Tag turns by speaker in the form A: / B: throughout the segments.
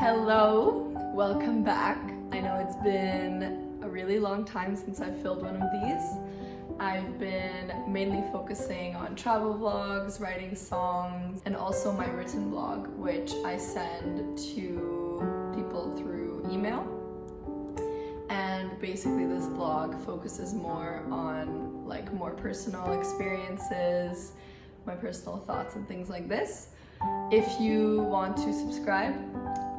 A: Hello, welcome back. I know it's been a really long time since I've filmed one of these. I've been mainly focusing on travel vlogs, writing songs, and also my written blog, which I send to people through email. And basically this blog focuses more on more personal experiences, my personal thoughts and things like this. If you want to subscribe,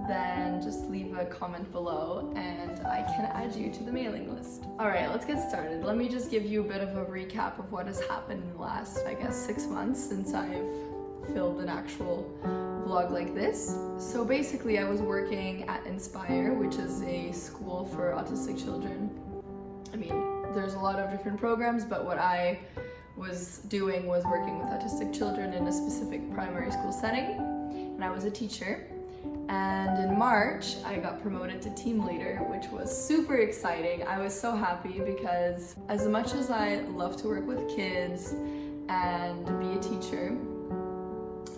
A: then just leave a comment below and I can add you to the mailing list. Alright, let's get started. Let me just give you a bit of a recap of what has happened in the last, 6 months since I've filmed an actual vlog like this. So basically I was working at Inspire, which is a school for autistic children. I mean, there's a lot of different programs, but what I was doing was working with autistic children in a specific primary school setting, and I was a teacher. And in March, I got promoted to team leader, which was super exciting. I was so happy because as much as I love to work with kids and be a teacher,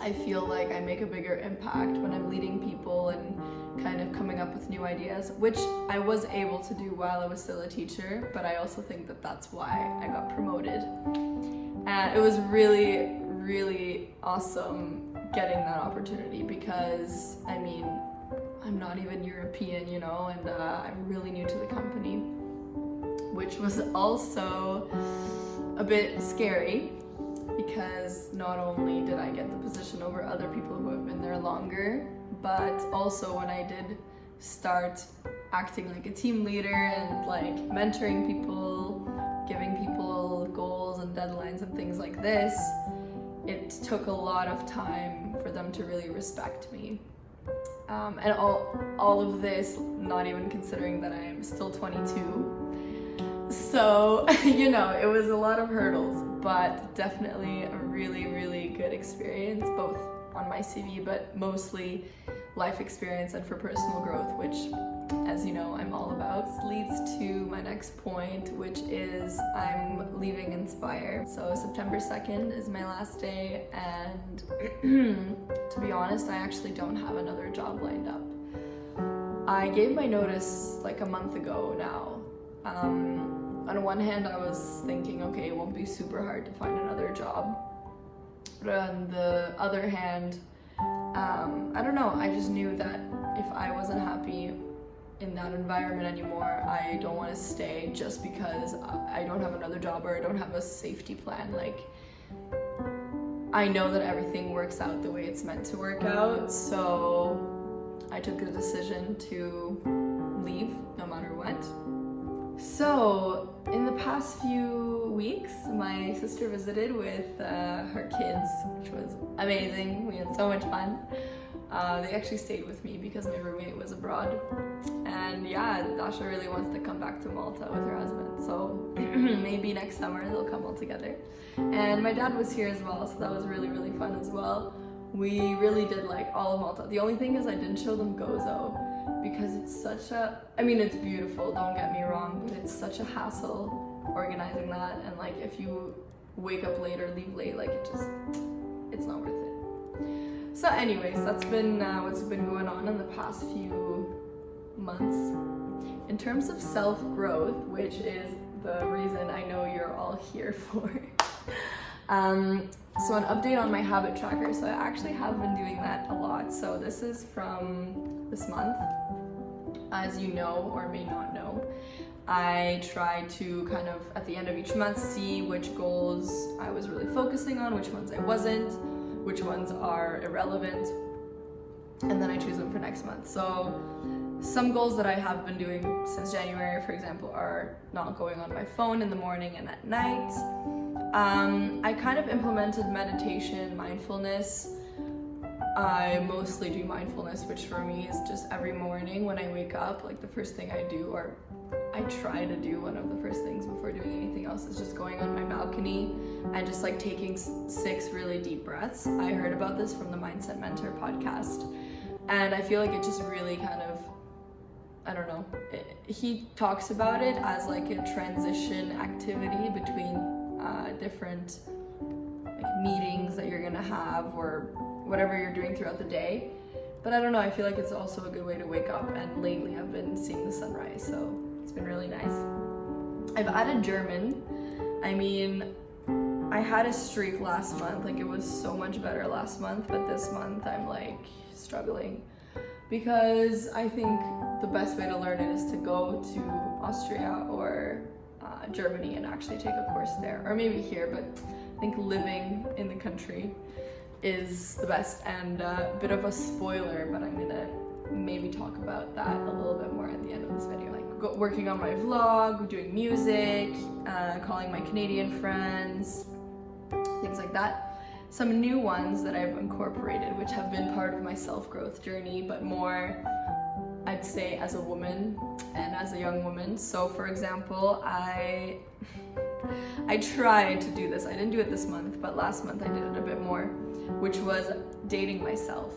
A: I feel like I make a bigger impact when I'm leading people and kind of coming up with new ideas, which I was able to do while I was still a teacher, but I also think that that's why I got promoted. And it was really, really awesome getting that opportunity because, I mean, I'm not even European, and I'm really new to the company, which was also a bit scary because not only did I get the position over other people who have been there longer, but also when I did start acting like a team leader and mentoring people, giving people goals and deadlines and things like this, it took a lot of time for them to really respect me. And all of this, not even considering that I am still 22. So, it was a lot of hurdles, but definitely a really, really good experience, both on my CV, but mostly life experience and for personal growth, which, as you know, I'm all about. This leads to my next point, which is I'm leaving Inspire. So September 2nd is my last day, and to be honest, I actually don't have another job lined up. I gave my notice a month ago now. On one hand, I was thinking, okay, it won't be super hard to find another job. But on the other hand, I don't know, I just knew that if I wasn't happy in that environment anymore, I don't want to stay just because I don't have another job or I don't have a safety plan. I know that everything works out the way it's meant to work out, so I took the decision to leave no matter what. So in the past few weeks, my sister visited with her kids, which was amazing. We had so much fun. They actually stayed with me because my roommate was abroad. And yeah, Dasha really wants to come back to Malta with her husband. So maybe next summer they'll come all together. And my dad was here as well, so that was really, really fun as well. We really did all of Malta. The only thing is I didn't show them Gozo because it's it's beautiful, don't get me wrong, but it's such a hassle organizing that. And if you wake up late or leave late, it's not worth it. So anyways, that's been what's been going on in the past few months. In terms of self-growth, which is the reason I know you're all here for. So an update on my habit tracker. So I actually have been doing that a lot. So this is from this month. As you know or may not know, I try to kind of at the end of each month see which goals I was really focusing on, which ones I wasn't, which ones are irrelevant, and then I choose them for next month. So some goals that I have been doing since January, for example, are not going on my phone in the morning and at night. I kind of implemented meditation, mindfulness. I mostly do mindfulness, which for me is just every morning when I wake up, the first thing I do, or I try to do, one of the first things before doing anything else is just going on my balcony and just taking 6 really deep breaths. I heard about this from the Mindset Mentor podcast, and I feel it just really kind of, I don't know, he talks about it as a transition activity between different meetings that you're gonna have or whatever you're doing throughout the day. But I don't know, I feel like it's also a good way to wake up, and lately I've been seeing the sunrise, so it's been really nice. I've added German. I mean, I had a streak last month, like it was so much better last month, but this month I'm like struggling because I think the best way to learn it is to go to Austria or Germany and actually take a course there, or maybe here, but I think living in the country is the best. And a bit of a spoiler, but I'm gonna maybe talk about that a little bit more at the end of this video, like working on my vlog, doing music, calling my Canadian friends, things like that. Some new ones that I've incorporated, which have been part of my self-growth journey, but more, I'd say, as a woman and as a young woman. So for example, I tried to do this. I didn't do it this month, but last month I did it a bit more, which was dating myself,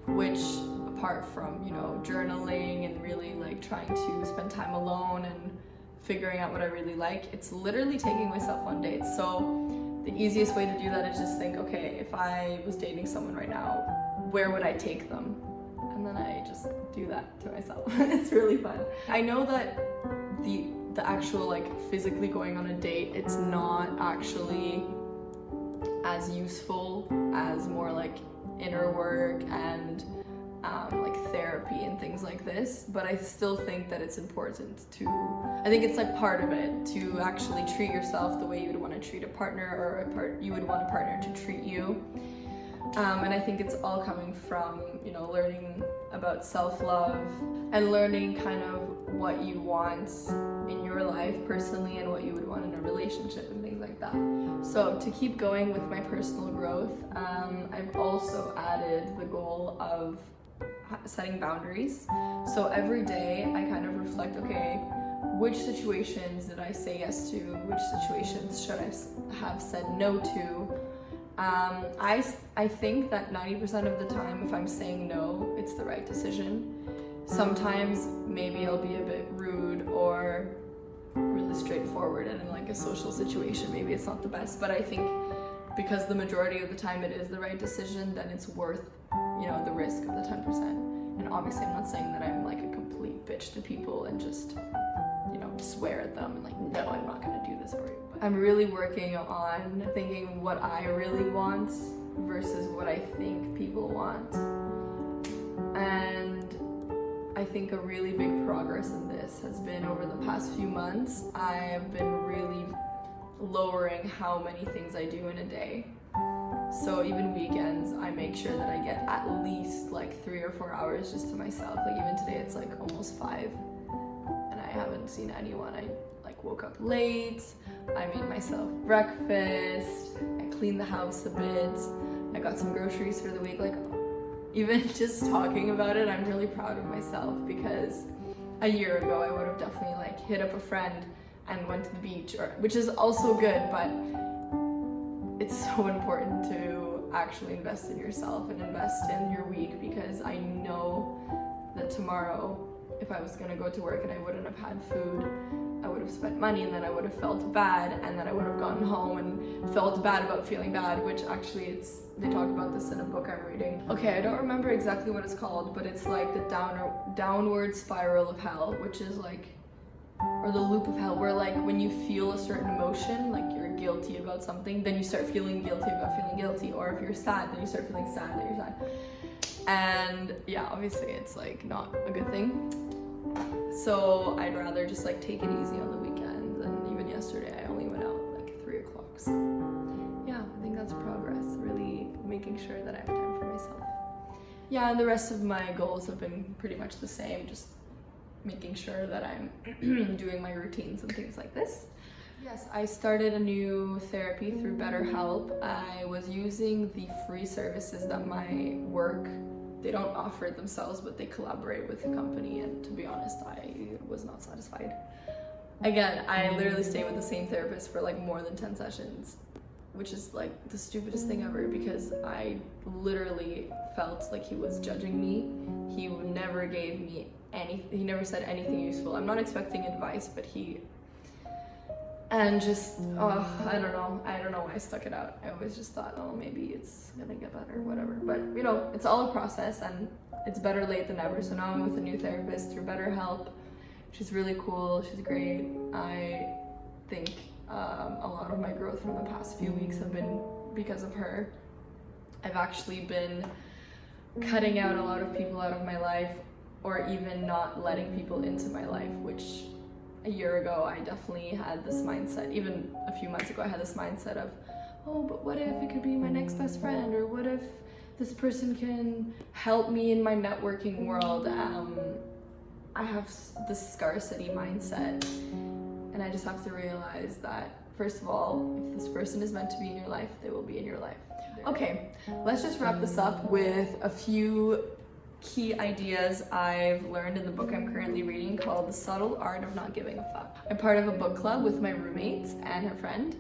A: which apart from, you know, journaling and really like trying to spend time alone and figuring out what I really like, it's literally taking myself on dates. So the easiest way to do that is just think, okay, if I was dating someone right now, where would I take them? And then I just do that to myself. It's really fun. I know that the actual like physically going on a date, it's not actually as useful as more like inner work and like therapy and things like this, but I still think that it's important to, I think it's like part of it, to actually treat yourself the way you would want to treat a partner, or you would want a partner to treat you. And I think it's all coming from, you know, learning about self-love and learning kind of what you want in your life personally and what you would want in a relationship and things like that. So to keep going with my personal growth, I've also added the goal of setting boundaries. So every day I kind of reflect, okay, which situations did I say yes to? Which situations should I have said no to? I think that 90% of the time, if I'm saying no, it's the right decision. Sometimes maybe I'll be a bit rude or really straightforward, and in like a social situation, maybe it's not the best, but I think because the majority of the time it is the right decision, then it's worth, you know, the risk of the 10%. And obviously I'm not saying that I'm like a complete bitch to people and just, you know, swear at them and like, no, I'm not gonna do this for you. But I'm really working on thinking what I really want versus what I think people want. And I think a really big progress in this has been over the past few months. I have been really lowering how many things I do in a day. So even weekends, I make sure that I get at least like 3 or 4 hours just to myself. Like even today, it's like almost 5 and I haven't seen anyone. I like woke up late, I made myself breakfast, I cleaned the house a bit, I got some groceries for the week. Like even just talking about it, I'm really proud of myself, because a year ago I would have definitely like hit up a friend and went to the beach, or which is also good, but it's so important to actually invest in yourself and invest in your week, because I know that tomorrow, if I was gonna go to work and I wouldn't have had food, I would have spent money, and then I would have felt bad, and then I would have gotten home and felt bad about feeling bad, which actually they talk about this in a book I'm reading. Okay, I don't remember exactly what it's called, but it's like the downward spiral of hell, which is like, or the loop of hell, where like when you feel a certain emotion, like you're guilty about something, then you start feeling guilty about feeling guilty, or if you're sad, then you start feeling sad that you're sad. And yeah, obviously it's like not a good thing. So I'd rather just like take it easy on the weekends, and even yesterday I only went out like 3 o'clock. So yeah, I think that's progress, really making sure that I have time for myself. Yeah, and the rest of my goals have been pretty much the same, just making sure that I'm doing my routines and things like this. Yes, I started a new therapy through BetterHelp. I was using the free services that my work, they don't offer it themselves, but they collaborate with the company, and to be honest, I was not satisfied. Again, I literally stayed with the same therapist for like more than 10 sessions, which is like the stupidest thing ever, because I literally felt like he was judging me. He never gave me anything, he never said anything useful. I'm not expecting advice, but and just, I don't know why I stuck it out. I always just thought, oh, maybe it's gonna get better, whatever. But you know, it's all a process, and it's better late than never. So now I'm with a new therapist through BetterHelp. She's really cool, she's great. I think a lot of my growth from the past few weeks have been because of her. I've actually been cutting out a lot of people out of my life, or even not letting people into my life, which a year ago I definitely had this mindset. Even a few months ago I had this mindset of, oh, but what if it could be my next best friend, or what if this person can help me in my networking world. I have this scarcity mindset, and I just have to realize that, first of all, if this person is meant to be in your life, they will be in your life. Okay, let's just wrap this up with a few key ideas I've learned in the book I'm currently reading called The Subtle Art of Not Giving a Fuck. I'm part of a book club with my roommates and her friend,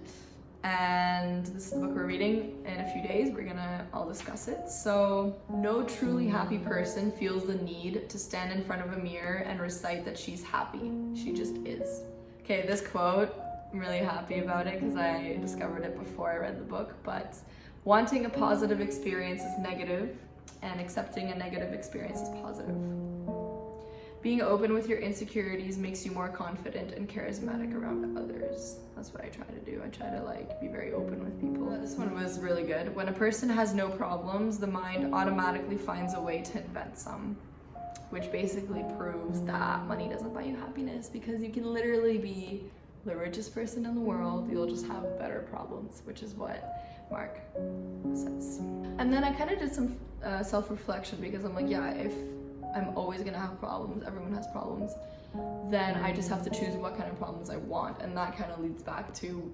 A: and this is the book we're reading in a few days. We're gonna all discuss it. So, no truly happy person feels the need to stand in front of a mirror and recite that she's happy. She just is. Okay, this quote, I'm really happy about it because I discovered it before I read the book, but wanting a positive experience is negative, and accepting a negative experience is positive. Being open with your insecurities makes you more confident and charismatic around others. That's what I try to do. I try to be very open with people. This one was really good. When a person has no problems, the mind automatically finds a way to invent some, which basically proves that money doesn't buy you happiness, because you can literally be the richest person in the world, you'll just have better problems, which is what Mark says. And then I kind of did some self-reflection, because I'm like, yeah, if I'm always gonna have problems, everyone has problems, then I just have to choose what kind of problems I want. And that kind of leads back to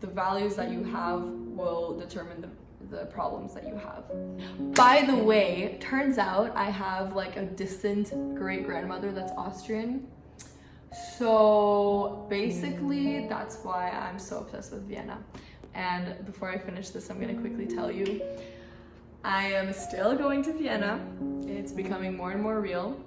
A: the values that you have will determine the problems that you have. By the way, turns out I have like a distant great-grandmother that's Austrian. So basically that's why I'm so obsessed with Vienna. And before I finish this, I'm gonna quickly tell you, I am still going to Vienna. It's becoming more and more real.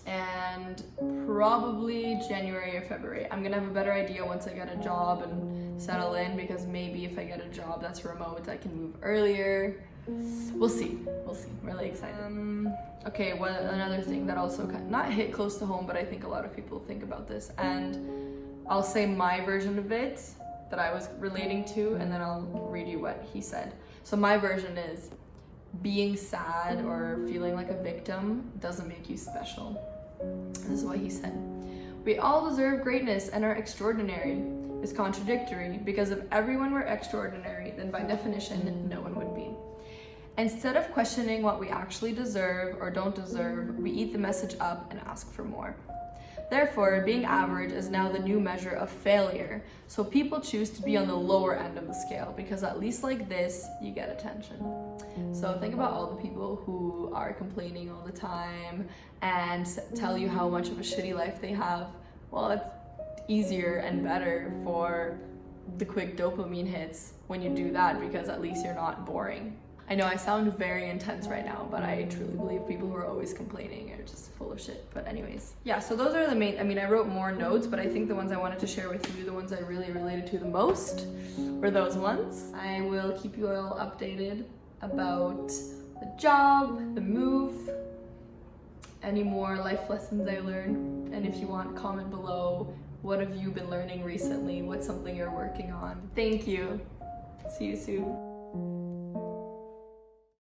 A: And probably January or February. I'm gonna have a better idea once I get a job and settle in, because maybe if I get a job that's remote, I can move earlier. We'll see. Really excited. Okay, well, another thing that also not hit close to home, but I think a lot of people think about this, and I'll say my version of it that I was relating to, and then I'll read you what he said. So my version is, being sad or feeling like a victim doesn't make you special. This is what he said. We all deserve greatness and are extraordinary. Is contradictory, because if everyone were extraordinary, then by definition, no one would be. Instead of questioning what we actually deserve or don't deserve, we eat the message up and ask for more. Therefore, being average is now the new measure of failure. So people choose to be on the lower end of the scale, because at least like this, you get attention. So think about all the people who are complaining all the time and tell you how much of a shitty life they have. Well, it's easier and better for the quick dopamine hits when you do that, because at least you're not boring. I know I sound very intense right now, but I truly believe people who are always complaining are just full of shit. But anyways, yeah, so those are the main, I wrote more notes, but I think the ones I wanted to share with you, the ones I really related to the most, were those ones. I will keep you all updated about the job, the move, any more life lessons I learned. And if you want, comment below, what have you been learning recently? What's something you're working on? Thank you. See you soon.